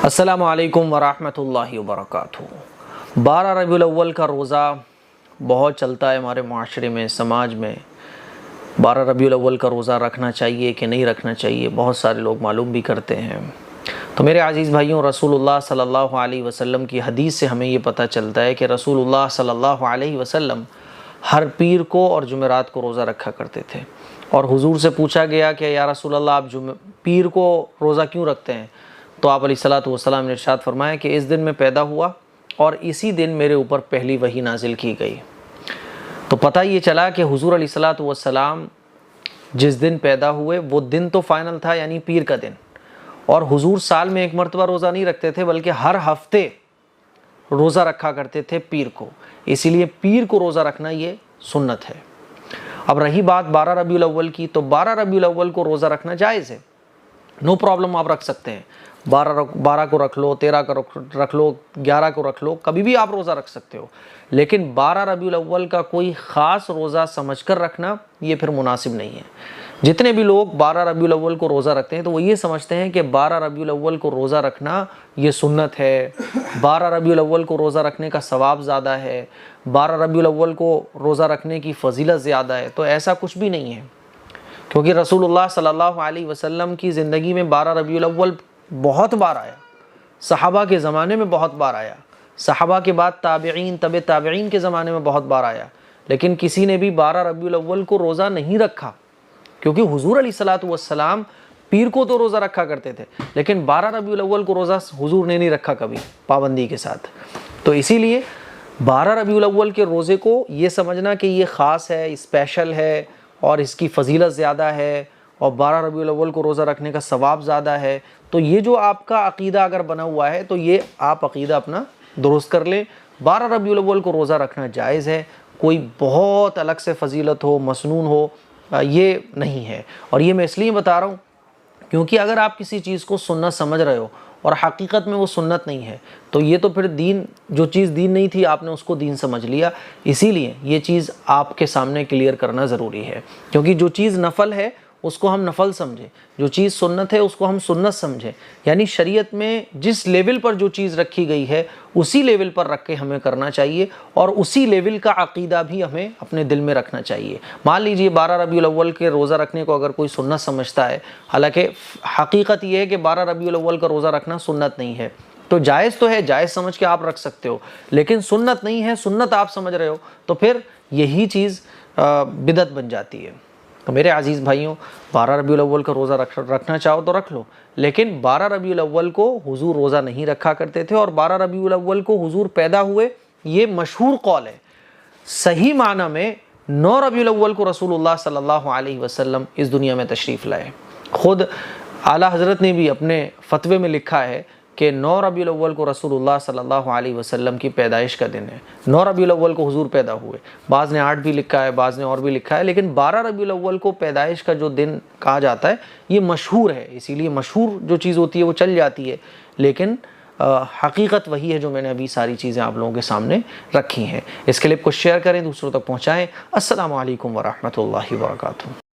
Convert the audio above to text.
السلام علیکم ورحمۃ اللہ وبرکاتہ۔ 12 ربیع الاول کا روزہ بہت چلتا ہے ہمارے معاشرے میں، سماج میں۔ 12 ربیع الاول کا روزہ رکھنا چاہیے کہ نہیں رکھنا چاہیے، بہت سارے لوگ معلوم بھی کرتے ہیں۔ تو میرے عزیز بھائیوں، رسول اللہ صلی اللہ علیہ وسلم کی حدیث سے ہمیں یہ پتہ چلتا ہے کہ رسول اللہ صلی اللہ علیہ وسلم ہر پیر کو اور جمعرات کو روزہ رکھا کرتے تھے۔ اور حضور سے پوچھا گیا کہ یا رسول اللہ، آپ پیر کو روزہ کیوں رکھتے ہیں؟ تو آپ علیہ الصلوۃ والسلام نے ارشاد فرمایا کہ اس دن میں پیدا ہوا اور اسی دن میرے اوپر پہلی وحی نازل کی گئی۔ تو پتہ یہ چلا کہ حضور علیہ الصلوۃ والسلام جس دن پیدا ہوئے وہ دن تو فائنل تھا، یعنی پیر کا دن۔ اور حضور سال میں ایک مرتبہ روزہ نہیں رکھتے تھے، بلکہ ہر ہفتے روزہ رکھا کرتے تھے پیر کو۔ اسی لیے پیر کو روزہ رکھنا یہ سنت ہے۔ اب رہی بات 12 ربیع الاول کی، تو 12 ربیع الاول کو روزہ رکھنا جائز ہے، نو پرابلم، آپ رکھ سکتے ہیں۔ 12 کو رکھ لو، 13 کو رکھ لو، 11 کو رکھ لو، کبھی بھی آپ روزہ رکھ سکتے ہو۔ لیکن 12 ربیع الاول کا کوئی خاص روزہ سمجھ کر رکھنا یہ پھر مناسب نہیں ہے۔ جتنے بھی لوگ 12 ربیع الاول کو روزہ رکھتے ہیں تو وہ یہ سمجھتے ہیں کہ 12 ربیع الاول کو روزہ رکھنا یہ سنت ہے، 12 ربیع الاول کو روزہ رکھنے کا ثواب زیادہ ہے، 12 ربیع الاول کو روزہ رکھنے کی فضیلت زیادہ ہے۔ تو ایسا کچھ بھی نہیں ہے، کیونکہ رسول اللہ صلی اللہ علیہ وسلم کی زندگی میں 12 ربیع الاول بہت بار آیا، صحابہ کے زمانے میں بہت بار آیا، صحابہ کے بعد تابعین، تبع تابعین کے زمانے میں بہت بار آیا، لیکن کسی نے بھی 12 ربیع الاول کو روزہ نہیں رکھا، کیونکہ حضور علیہ الصلوۃ والسلام پیر کو تو روزہ رکھا کرتے تھے، لیکن 12 ربیع الاول کو روزہ حضور نے نہیں رکھا کبھی پابندی کے ساتھ۔ تو اسی لیے 12 ربیع الاول کے روزے کو یہ سمجھنا کہ یہ خاص ہے، اسپیشل ہے اور اس کی فضیلت زیادہ ہے اور 12 ربیع الاول کو روزہ رکھنے کا ثواب زیادہ ہے، تو یہ جو آپ کا عقیدہ اگر بنا ہوا ہے تو یہ آپ عقیدہ اپنا درست کر لیں۔ 12 ربیع الاول کو روزہ رکھنا جائز ہے، کوئی بہت الگ سے فضیلت ہو، مسنون ہو، یہ نہیں ہے۔ اور یہ میں اس لیے بتا رہا ہوں کیونکہ اگر آپ کسی چیز کو سنت سمجھ رہے ہو اور حقیقت میں وہ سنت نہیں ہے تو یہ تو پھر دین، جو چیز دین نہیں تھی آپ نے اس کو دین سمجھ لیا۔ اسی لیے یہ چیز آپ کے سامنے کلیئر کرنا ضروری ہے، کیونکہ جو چیز نفل ہے اس کو ہم نفل سمجھیں، جو چیز سنت ہے اس کو ہم سنت سمجھیں، یعنی شریعت میں جس لیول پر جو چیز رکھی گئی ہے اسی لیول پر رکھ کے ہمیں کرنا چاہیے، اور اسی لیول کا عقیدہ بھی ہمیں اپنے دل میں رکھنا چاہیے۔ مان لیجئے 12 ربیع الاول کے روزہ رکھنے کو اگر کوئی سنت سمجھتا ہے، حالانکہ حقیقت یہ ہے کہ 12 ربیع الاول کا روزہ رکھنا سنت نہیں ہے، تو جائز تو ہے، جائز سمجھ کے آپ رکھ سکتے ہو، لیکن سنت نہیں ہے، سنت آپ سمجھ رہے ہو تو پھر یہی چیز بدعت بن جاتی ہے۔ تو میرے عزیز بھائیوں، 12 ربیع الاول کا روزہ رکھنا چاہو تو رکھ لو، لیکن 12 ربیع الاول کو حضور روزہ نہیں رکھا کرتے تھے، اور 12 ربیع الاول کو حضور پیدا ہوئے یہ مشہور قول ہے۔ صحیح معنی میں 9 ربیع الاول کو رسول اللہ صلی اللہ علیہ وسلم اس دنیا میں تشریف لائے۔ خود اعلیٰ حضرت نے بھی اپنے فتوے میں لکھا ہے کہ 9 ربیع الاول کو رسول اللہ صلی اللہ علیہ وسلم کی پیدائش کا دن ہے، 9 ربیع الاول کو حضور پیدا ہوئے۔ بعض نے 8 بھی لکھا ہے، بعض نے اور بھی لکھا ہے، لیکن 12 ربیع الاول کو پیدائش کا جو دن کہا جاتا ہے یہ مشہور ہے، اسی لیے مشہور جو چیز ہوتی ہے وہ چل جاتی ہے، لیکن حقیقت وہی ہے جو میں نے ابھی ساری چیزیں آپ لوگوں کے سامنے رکھی ہیں۔ اس کلپ کو شیئر کریں، دوسروں تک پہنچائیں۔ السلام علیکم ورحمۃ اللہ وبرکاتہ۔